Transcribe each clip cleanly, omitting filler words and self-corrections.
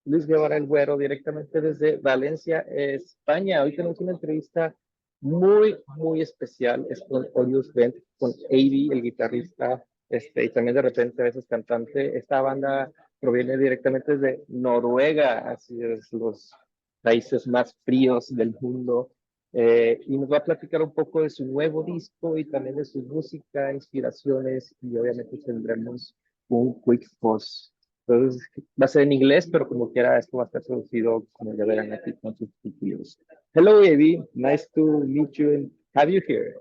Luis Guevara el Güero, directamente desde Valencia, España. Hoy tenemos una entrevista muy especial. Es con Orions Belte, con Øyvind, el guitarrista, y también de repente a veces cantante. Esta banda proviene directamente de Noruega, así es, los países más fríos del mundo. Y nos va a platicar un poco de su nuevo disco y también de su música, inspiraciones, y obviamente tendremos un quick pause. Entonces, va a ser en inglés, pero como quiera, esto va a estar traducido, como ya verán aquí, con sus subtítulos. Hello, Evi. Nice to meet you and have you here.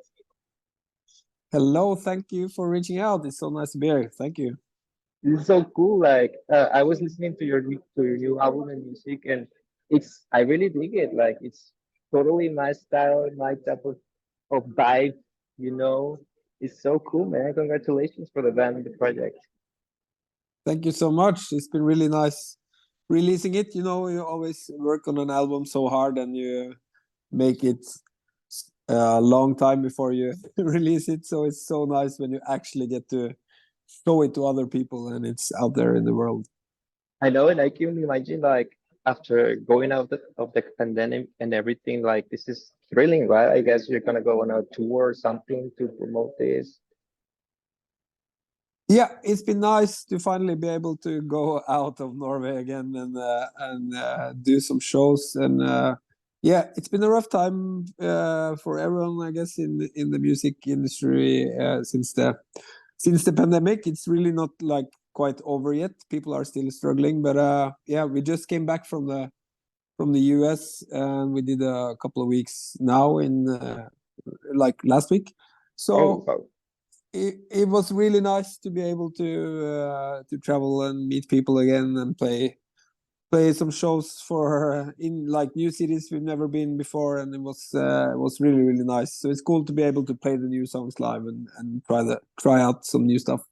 Hello, thank you for reaching out. It's so nice to be here. Thank you. This is so cool. Like, I was listening to your new album and music, and I really dig it. Like, it's totally my style, my type of vibe. You know, it's so cool, man. Congratulations for the band and the project. Thank you so much. It's been really nice releasing it. You know, you always work on an album so hard and you make it a long time before you release it. So it's so nice when you actually get to show it to other people and it's out there in the world. I know, and I can imagine, like, after going out of the pandemic and everything, like, this is thrilling, right? I guess you're gonna go on a tour or something to promote this. Yeah, it's been nice to finally be able to go out of Norway again and do some shows. And yeah, it's been a rough time for everyone, I guess, in the music industry since the pandemic. It's really not like quite over yet. People are still struggling, but yeah, we just came back from the US and we did a couple of weeks now in like last week. So. Oh. It was really nice to be able to travel and meet people again and play some shows for in like new cities we've never been before, and it was really nice. So it's cool to be able to play the new songs live and try out some new stuff.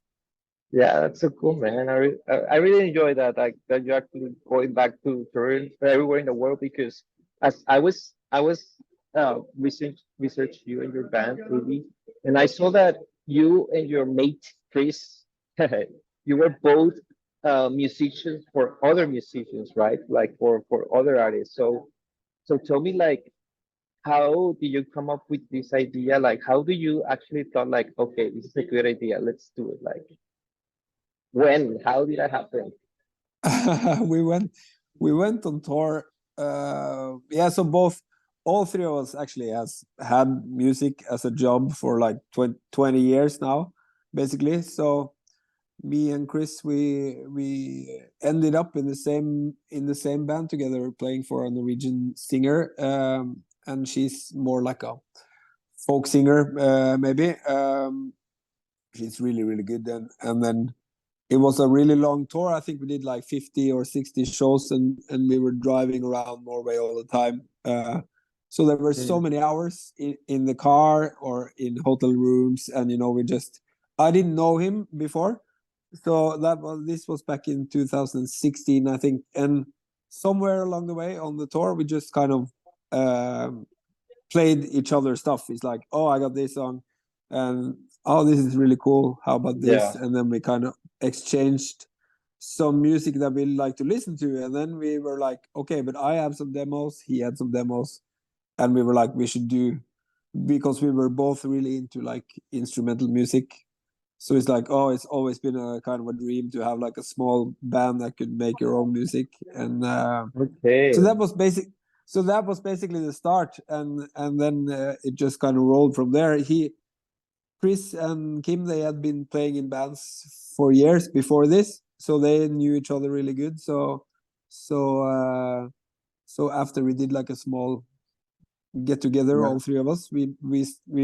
Yeah, that's so cool, man. I really enjoy that, like, that you're actually going back to touring everywhere in the world, because as I was research you and your band, Ruby, and I saw that you and your mate Chris, you were both musicians for other musicians, right? Like for other artists. So tell me, like, how do you come up with this idea? Like, how do you actually thought, like, okay, this is a good idea, let's do it? Like, how did that happen? we went on tour. Yeah, so all three of us actually has had music as a job for like 20 years now, basically. So me and Chris, we ended up in the same band together, playing for a Norwegian singer, and she's more like a folk singer, maybe. She's really good, and then it was a really long tour. I think we did like 50 or 60 shows, and we were driving around Norway all the time. So there were so many hours in the car or in hotel rooms, and you know, I didn't know him before, so this was back in 2016, I think, and somewhere along the way on the tour, we just kind of played each other's stuff. It's like, oh, I got this song, and oh, this is really cool. How about this? Yeah. And then we kind of exchanged some music that we like to listen to, and then we were like, okay, but I have some demos, he had some demos, and we were like, we should do, because we were both really into like instrumental music. So it's like, oh, it's always been a kind of a dream to have like a small band that could make your own music, and okay. So that was basically the start, and then it just kind of rolled from there. Chris and Kim, they had been playing in bands for years before this, so they knew each other really good. So after we did like a small get together, all three of us, we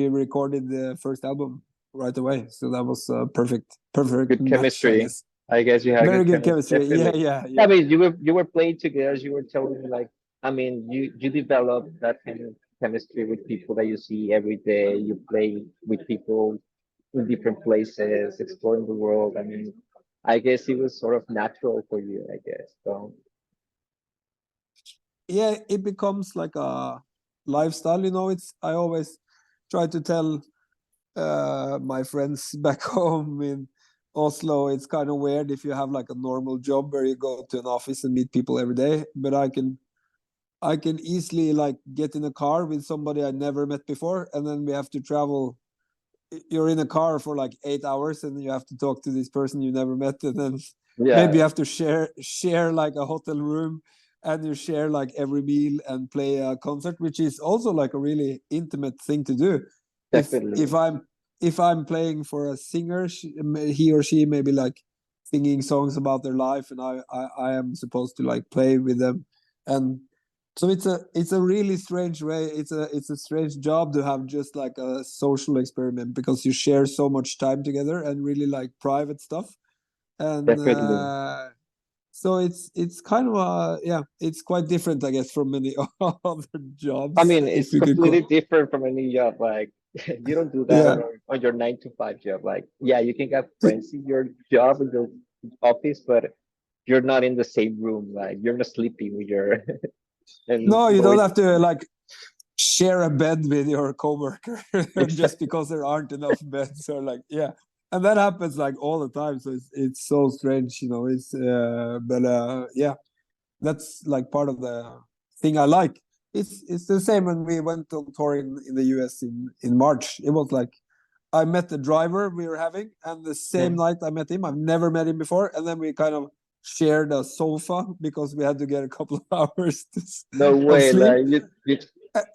recorded the first album right away. So that was perfect good match, chemistry. I guess you had very good chemistry. Yeah. I mean, you were playing together. You were telling me, like, I mean, you developed that kind of chemistry with people that you see every day. You play with people in different places, exploring the world. I mean, I guess it was sort of natural for you, I guess. So yeah, it becomes like a lifestyle, you know. I always try to tell my friends back home Oslo, it's kind of weird if you have like a normal job where you go to an office and meet people every day. But I can easily like get in a car with somebody I never met before, and then we have to travel. You're in a car for like 8 hours, and you have to talk to this person you never met, and then maybe you have to share like a hotel room, and you share like every meal and play a concert, which is also like a really intimate thing to do. Definitely. If I'm playing for a singer, he or she may be like singing songs about their life, and I am supposed to like play with them, and so it's a really strange way. It's a strange job to have, just like a social experiment, because you share so much time together and really like private stuff, and Definitely. so it's kind of it's quite different, I guess, from many other jobs. I mean, if it's you could completely different from any job. Like, you don't do that on your 9 to 5 job. Like, yeah, you can have friends in your job, in your office, but you're not in the same room. Like, you're not sleeping with your and No, you don't going. have to like share a bed with your coworker just because there aren't enough beds, or like and that happens like all the time. So it's so strange, you know. It's that's like part of the thing I like. It's the same when we went on tour in the US in March. It was like I met the driver we were having, and the same night I met him. I've never met him before, and then we kind of shared a sofa because we had to get a couple of hours No of way, sleep. like you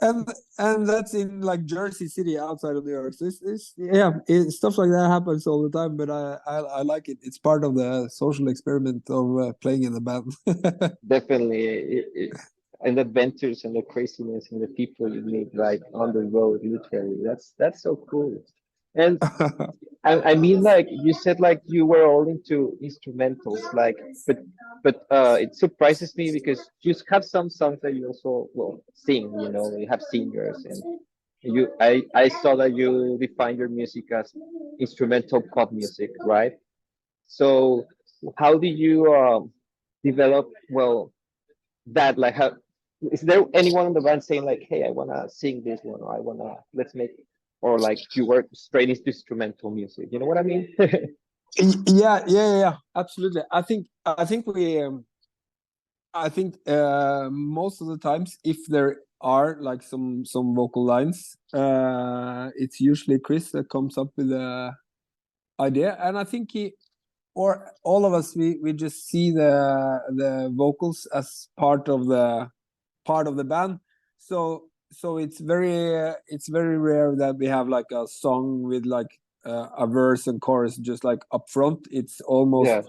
And that's in like Jersey City, outside of New York. So stuff like that happens all the time, but I like it. It's part of the social experiment of playing in the band. definitely and the adventures and the craziness and the people you meet like on the road, literally. That's so cool. And I mean, like you said, like you were all into instrumentals, like, but it surprises me because you have some songs that you also well sing. You know, you have singers, and I saw that you define your music as instrumental pop music, right? So how do you develop well that like how is there anyone in the band saying like, hey, I wanna sing this one, or I wanna let's make, or like you work straight into instrumental music, you know what I mean? Yeah, absolutely. I think most of the times, if there are like some vocal lines, it's usually Chris that comes up with the idea, and I think he or all of us, we just see the vocals as part of the band. So it's very rare that we have like a song with like a verse and chorus just like up front. It's almost Yeah.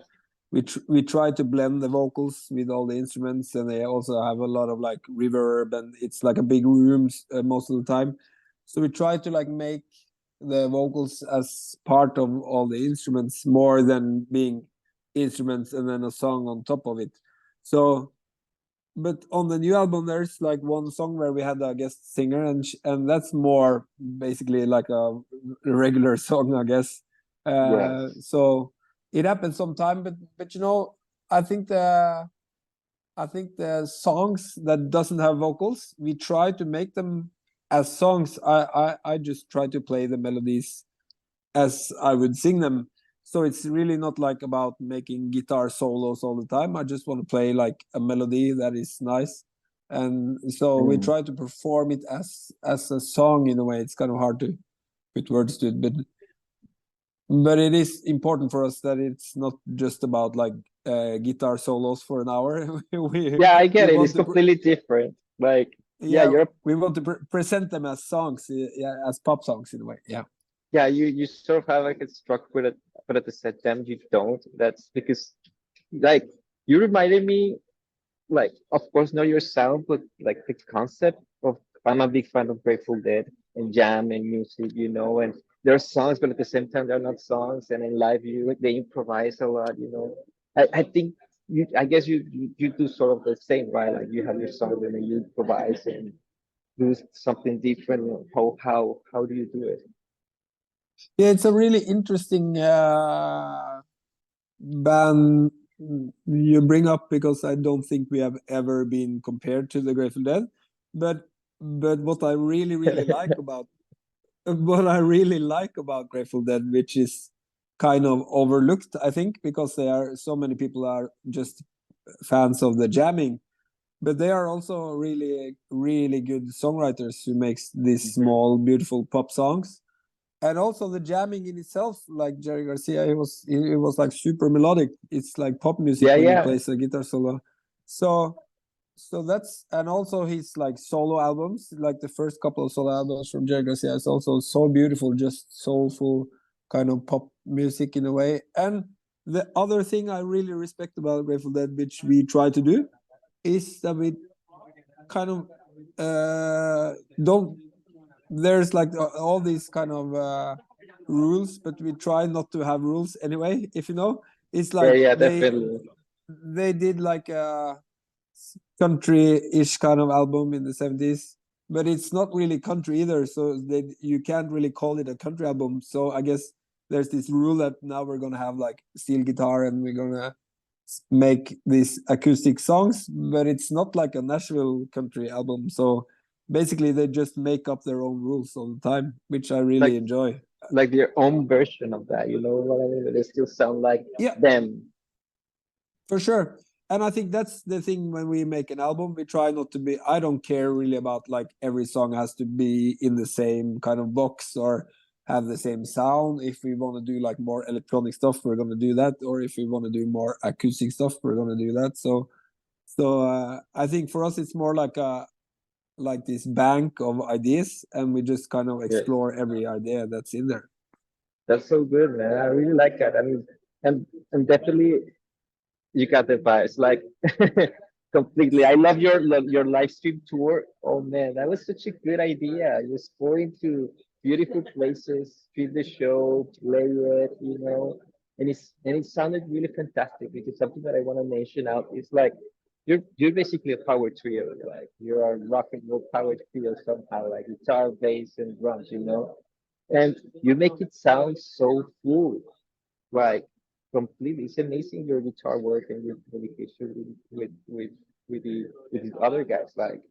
we try to blend the vocals with all the instruments, and they also have a lot of like reverb, and it's like a big room most of the time. So we try to like make the vocals as part of all the instruments more than being instruments and then a song on top of it. So but on the new album there's like one song where we had a guest singer, and that's more basically like a regular song, I guess. Yes. So it happens sometime, but you know, i think the I think the songs that doesn't have vocals, we try to make them as songs. I just try to play the melodies as I would sing them. So it's really not like about making guitar solos all the time. I just want to play like a melody that is nice. And so we try to perform it as a song in a way. It's kind of hard to put words to it, but it is important for us that it's not just about like guitar solos for an hour. Yeah, I get we it. want It's to completely different. Like, yeah, you're we want to present them as songs, as pop songs in a way. yeah, you sort of have like a structure, but at the same time you don't. That's because like you reminded me, like, of course not your sound, but like the concept of I'm a big fan of Grateful Dead and jam and music, you know, and they're songs, but at the same time they're not songs. And in live, they improvise a lot, you know. I think I guess you do sort of the same, right? Like you have your song and then you improvise and do something different. How do you do it? Yeah, it's a really interesting band you bring up, because I don't think we have ever been compared to the Grateful Dead. But what I really like about Grateful Dead, which is kind of overlooked, I think, because so many people are just fans of the jamming, but they are also really, really good songwriters who makes these small, beautiful pop songs. And also the jamming in itself, like Jerry Garcia, it was like super melodic. It's like pop music when he plays a guitar solo. So that's, and also his like solo albums, like the first couple of solo albums from Jerry Garcia is also so beautiful, just soulful kind of pop music in a way. And the other thing I really respect about Grateful Dead, which we try to do, is that we kind of don't, there's like all these kind of rules, but we try not to have rules anyway, if you know. It's like they did like a country-ish kind of album in the 70s, but it's not really country either, so you can't really call it a country album. So I guess there's this rule that now we're gonna have like steel guitar and we're gonna make these acoustic songs, but it's not like a Nashville country album. So basically they just make up their own rules all the time, which I really enjoy. Like their own version of that, you know what I mean? But they still sound like them. For sure. And I think that's the thing when we make an album, we try not to be, I don't care really about like every song has to be in the same kind of box or have the same sound. If we want to do like more electronic stuff, we're going to do that. Or if we want to do more acoustic stuff, we're going to do that. So I think for us, it's more like this bank of ideas, and we just kind of explore every idea that's in there. That's so good, man. I really like that. I mean, and definitely you got the vibes, like completely. I love your live stream tour. Oh man, that was such a good idea. Just going to beautiful places, stream the show, play it, you know, and it sounded really fantastic. Because something that I want to mention out is like you're basically a power trio. Like you're a rock and roll power trio somehow, like guitar, bass, and drums, you know, and you make it sound so full, like completely. It's amazing your guitar work and your communication with the other guys. Like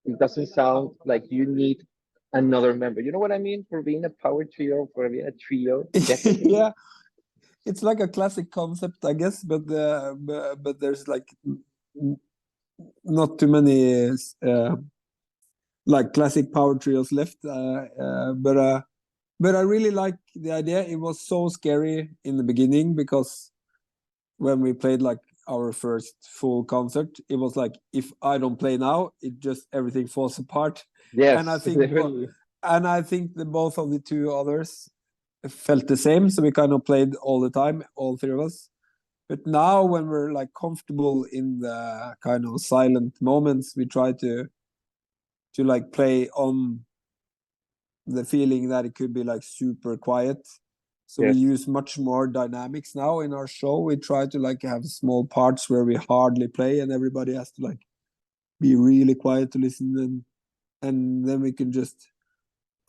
it doesn't sound like you need another member. You know what I mean? For being a power trio, for being a trio, definitely. Yeah, it's like a classic concept, I guess, but there's like not too many like classic power trios left. But I really like the idea. It was so scary in the beginning because when we played like our first full concert, it was like, if I don't play now, it just everything falls apart. Yes, and I think definitely. and I think that both of the two others felt the same, so we kind of played all the time, all three of us. But now when we're like comfortable in the kind of silent moments, we try to like play on the feeling that it could be like super quiet. So we use much more dynamics now in our show. We try to like have small parts where we hardly play and everybody has to like be really quiet to listen, and then we can just,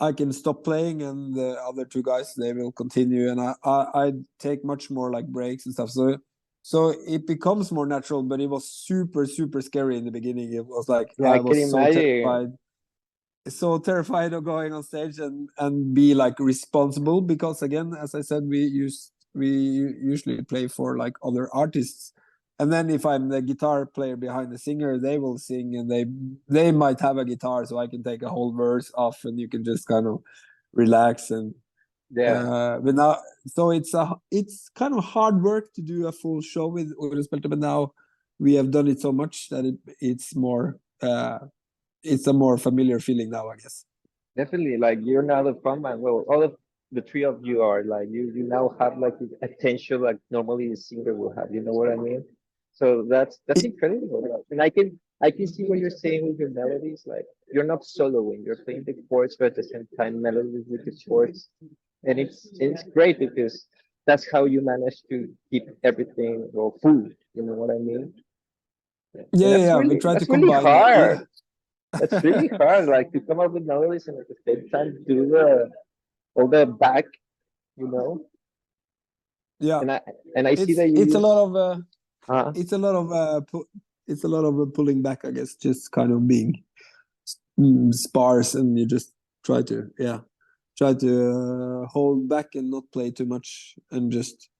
I can stop playing and the other two guys, they will continue, and I take much more like breaks and stuff. So it becomes more natural, but it was super, super scary in the beginning. It was like, I was so terrified of going on stage and be like responsible, because again, as I said, we usually play for like other artists, and then if I'm the guitar player behind the singer, they will sing and they might have a guitar, so I can take a whole verse off and you can just kind of relax. And but now, so it's kind of hard work to do a full show with Orions Belte, but now we have done it so much that it's more it's a more familiar feeling now, I guess. Definitely, like you're now the frontman. Well, all of the three of you are like you now have like the attention like normally the singer will have. You know what I mean? So that's incredible. And I can see what you're saying with your melodies. Like you're not soloing, you're playing the chords, but at the same time melodies with the chords, and it's great because that's how you manage to keep everything full. You know what I mean? Yeah, we try to really combine hard. it. That's really hard, like to come up with melodies and at the same time do all the back, you know. Yeah, and I see that it's a lot of it's a lot of pulling back, I guess, just kind of being sparse, and you just try to try to hold back and not play too much and just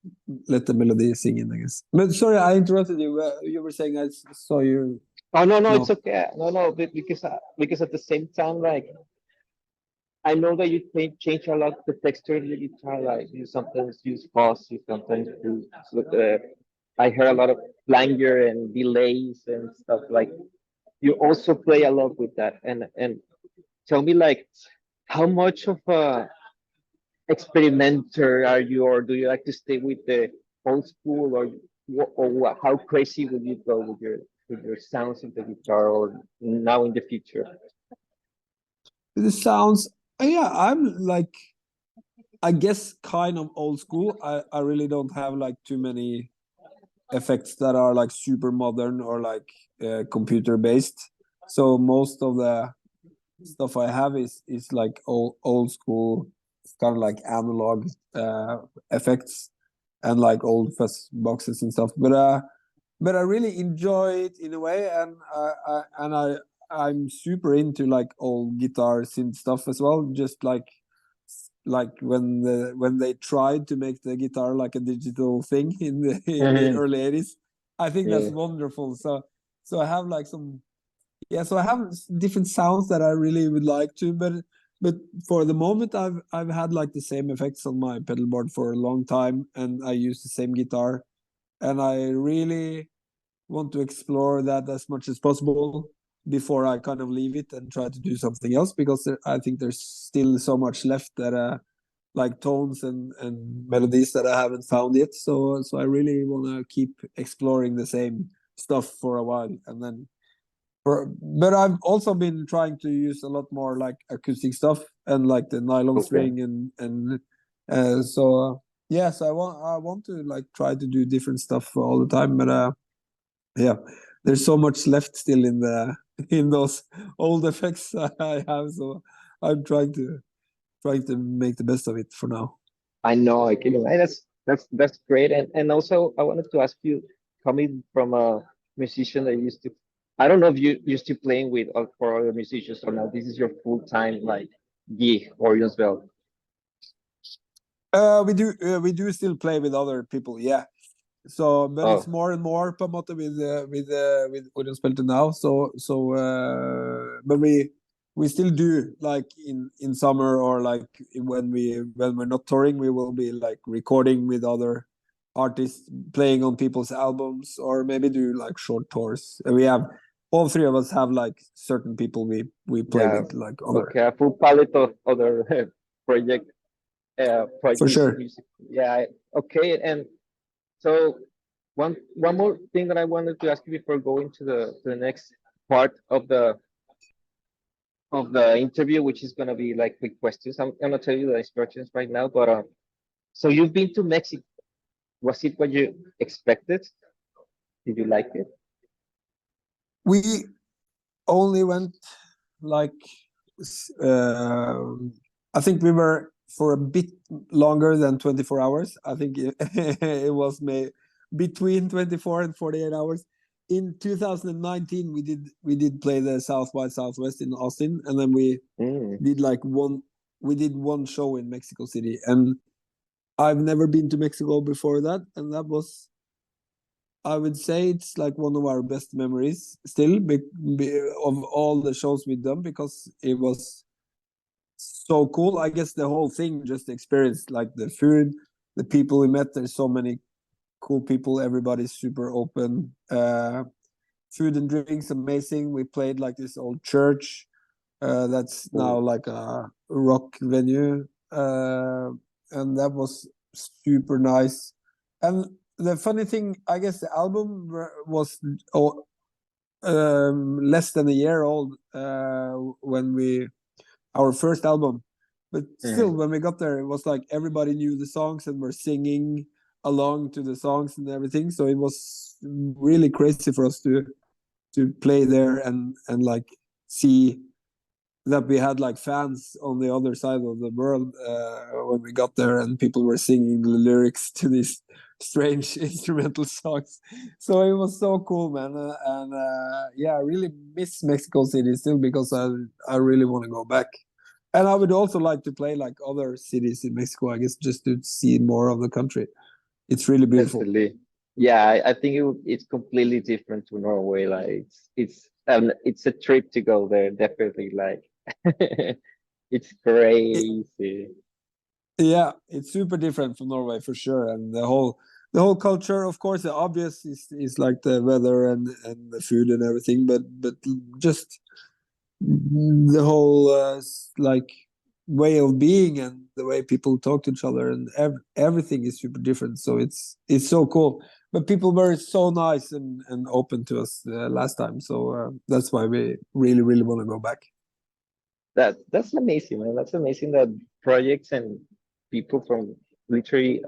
let the melody sing in, I guess. But sorry, I interrupted you. You were saying I saw you. Oh no, no, No. it's okay. No, because at the same time, like I know that you change a lot the texture of the guitar. Like you sometimes use fuzz, you sometimes use. I heard a lot of flanger and delays and stuff. Like you also play a lot with that. And tell me, like, how much of a experimenter are you, or do you like to stay with the old school, or what, how crazy would you go with your sounds of the guitar, or now in the future? The sounds, yeah, I'm like, I guess kind of old school. I really don't have like too many effects that are like super modern or like computer based. So most of the stuff I have is like old school, kind of like analog effects and like old fuzz boxes and stuff. But I really enjoy it in a way, and I'm super into like old guitar synth stuff as well. Just like when they tried to make the guitar like a digital thing in the Mhm. early 80s. I think that's Yeah. wonderful. So I have like so I have different sounds that I really would like to, but for the moment I've had like the same effects on my pedal board for a long time, and I use the same guitar, and I really want to explore that as much as possible before I kind of leave it and try to do something else, because I think there's still so much left that like tones and melodies that I haven't found yet. So I really want to keep exploring the same stuff for a while, and then but I've also been trying to use a lot more like acoustic stuff and like the nylon Okay. string and so yes, I want to like try to do different stuff all the time, but yeah, there's so much left still in those old effects I have, so I'm trying to make the best of it for now. I know, I can imagine. That's great. And also I wanted to ask you, coming from a musician that used to, I don't know if you used to playing with for other musicians or not. This is your full time like gig, Orions Belte. We do still play with other people, yeah. So, but it's Oh, more and more promoted with Orions Belte now. But we still do like in summer, or like when we're not touring, we will be like recording with other artists, playing on people's albums, or maybe do like short tours. We have all three of us have like certain people we play yeah. with, like other. Okay, a full palette of other project For music sure. music. Yeah. Okay, and so one more thing that I wanted to ask you before going to the next part of the interview, which is gonna be like quick questions. I'm gonna tell you the instructions right now, but so you've been to Mexico. Was it what you expected? Did you like it? We only went like uh, I think we were for a bit longer than 24 hours. I think it was between 24 and 48 hours. In 2019, we did play the South by Southwest in Austin, and then Mm. did like we did one show in Mexico City, and I've never been to Mexico before that, and that was, I would say, it's like one of our best memories still of all the shows we've done, because it was so cool. I guess the whole thing, just experienced like the food, the people we met. There's so many cool people. Everybody's super open. Food and drinks amazing. We played like this old church that's now Oh. like a rock venue, and that was super nice. And the funny thing, I guess the album was less than a year old when our first album, but still Mm. when we got there, it was like everybody knew the songs and were singing along to the songs and everything. So it was really crazy for us to play there and like see that we had like fans on the other side of the world when we got there, and people were singing the lyrics to these strange instrumental songs. So it was so cool, man. Yeah, I really miss Mexico City still, because I really want to go back. And I would also like to play like other cities in Mexico, I guess, just to see more of the country. It's really beautiful. Definitely. Yeah, I think it's completely different to Norway. Like it's a trip to go there, definitely. Like it's It- crazy. yeah, it's super different from Norway for sure. And the whole culture, of course, the obvious is like the weather and the food and everything, but just the whole like way of being and the way people talk to each other and everything is super different. So it's so cool. But people were so nice and open to us last time. So that's why we really, really want to go back. That's amazing, man. That's amazing that projects and people from literally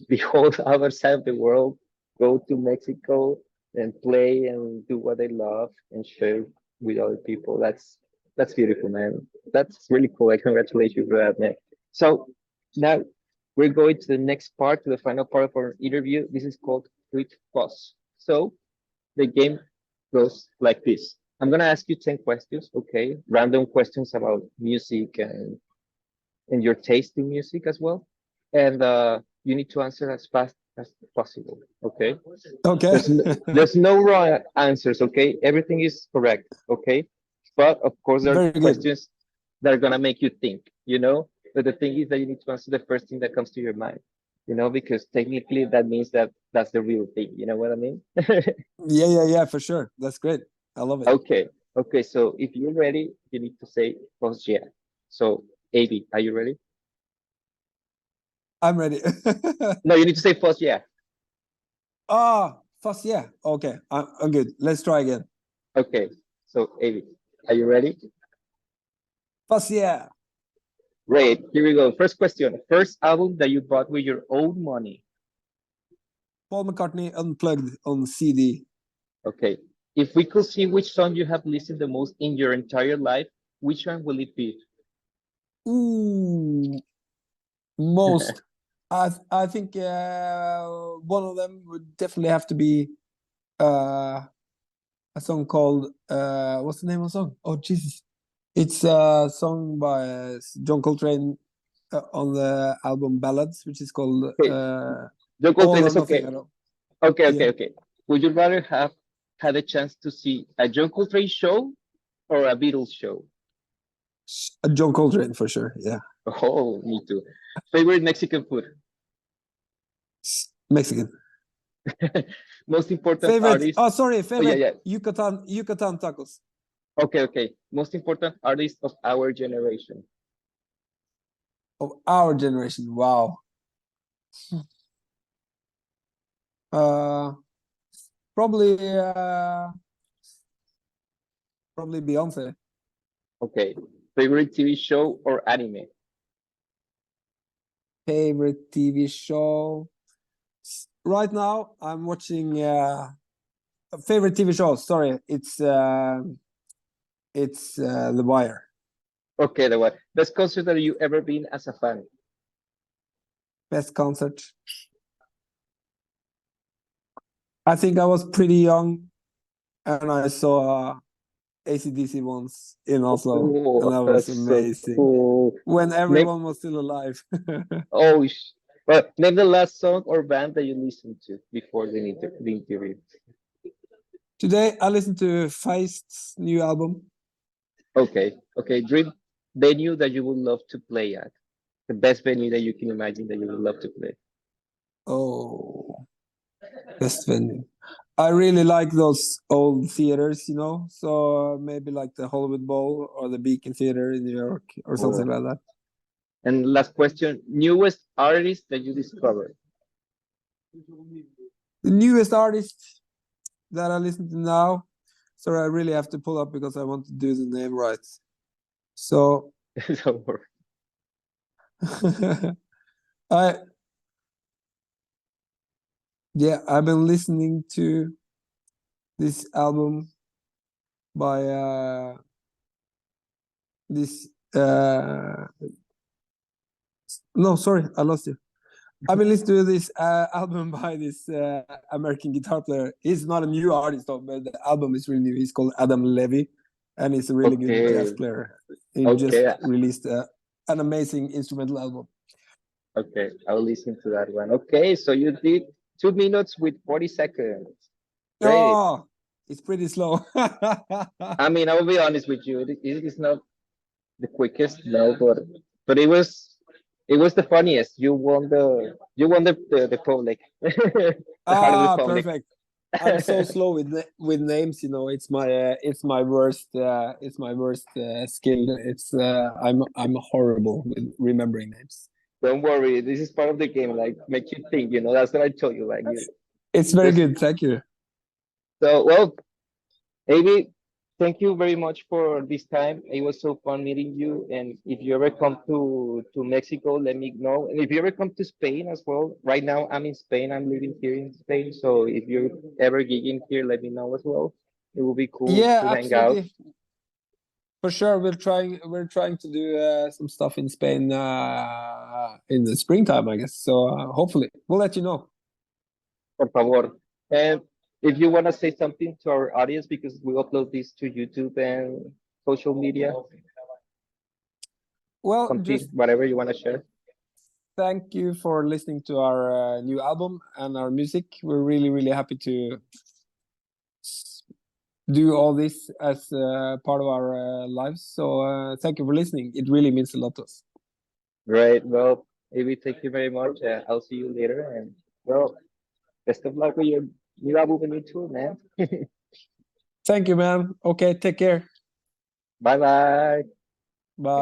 the whole other side of the world go to Mexico and play and do what they love and share with other people. That's beautiful, man. That's really cool. I congratulate you for that, man. So now we're going to the next part, to the final part of our interview. This is called Quick Fuzz. So the game goes like this. I'm gonna ask you 10 questions, okay? Random questions about music and your taste in music as well. And you need to answer as fast as possible, okay? Okay. There's no wrong answers, okay? Everything is correct, okay? But of course, there Very are good. questions that are gonna make you think, you know? But the thing is that you need to answer the first thing that comes to your mind, you know, because technically that means that that's the real thing. You know what I mean? Yeah, for sure. That's great. I love it. Okay. Okay. So if you're ready, you need to say Fuzz yeah. So AB, are you ready? I'm ready. No, you need to say Fuzz yeah. Fuzz, yeah. Okay, I'm good. Let's try again. Okay. So AB, are you ready? Fuzz, yeah. Great. Here we go. First question. First album that you bought with your own money. Paul McCartney Unplugged on CD. Okay. If we could see which song you have listened the most in your entire life, which one will it be? Ooh, most. I think one of them would definitely have to be a song called what's the name of the song? Oh Jesus, it's a song by John Coltrane on the album Ballads, which is called Okay. John All Coltrane or is Nothing okay. at All. Okay, Yeah. okay. Would you rather have had a chance to see a John Coltrane show or a Beatles show? John Coltrane for sure. Yeah, Oh, me too. Favorite Mexican food? Mexican. Most important Favorite. artist? Oh, sorry. Oh, yeah, Favorite. yeah. Yucatan tacos. Okay, okay. Most important artist of our generation? Of our generation. Wow. Probably Beyonce. Okay. Favorite TV show or anime? Favorite TV show. Right now, I'm watching favorite TV show. Sorry, it's The Wire. Okay, the one. Best concert that you ever been as a fan? Best concert. I think I was pretty young, and I saw AC/DC once in Oslo, and that Oh, was that's so amazing. cool. When Name, everyone was still alive. oh, well, name the last song or band that you listened to before the interview. Today, I listened to Feist's new album. Okay, okay. Dream venue that you would love to play at. The best venue that you can imagine that you would love to play. Oh, best venue. I really like those old theaters, you know. So maybe like the Hollywood Bowl or the Beacon Theater in New York or something Oh. like that. And last question, newest artist that you discovered. The newest artist that I listen to now. Sorry, I really have to pull up because I want to do the name right. So Don't worry. I've been listening to this album by this no, sorry, I lost you. I've been listening to this album by this American guitar player. He's not a new artist though, but the album is really new. He's called Adam Levy, and he's a really good jazz Okay. player. He just Okay. released an amazing instrumental album. Okay, I'll listen to that one. Okay, so you did 2 minutes with 40 seconds. Great. Oh, it's pretty slow. I mean, I will be honest with you. It is not the quickest, no, but it was the funniest. You won the public, the heart of the public. Perfect. I'm so slow with names. You know, it's my worst skill. I'm horrible with remembering names. Don't worry, this is part of the game. Like, make you think. You know, that's what I told you. Like, it's very good. Thank you. So, well, Avi, thank you very much for this time. It was so fun meeting you. And if you ever come to Mexico, let me know. And if you ever come to Spain as well, right now I'm in Spain. I'm living here in Spain. So if you're ever gigging here, let me know as well. It will be cool Yeah, to hang out. absolutely. For sure, we're trying to do some stuff in Spain in the springtime, I guess. So hopefully we'll let you know. Por favor. And if you want to say something to our audience, because we upload this to YouTube and social media, Well, something, just whatever you want to share. thank you for listening to our new album and our music. We're really, really happy to do all this as part of our lives. So thank you for listening. It really means a lot to us. Great. Well, Avi, thank you very much. I'll see you later. And well, best of luck with your new album and new tour, man. Thank you, man. Okay, take care. Bye bye. Bye.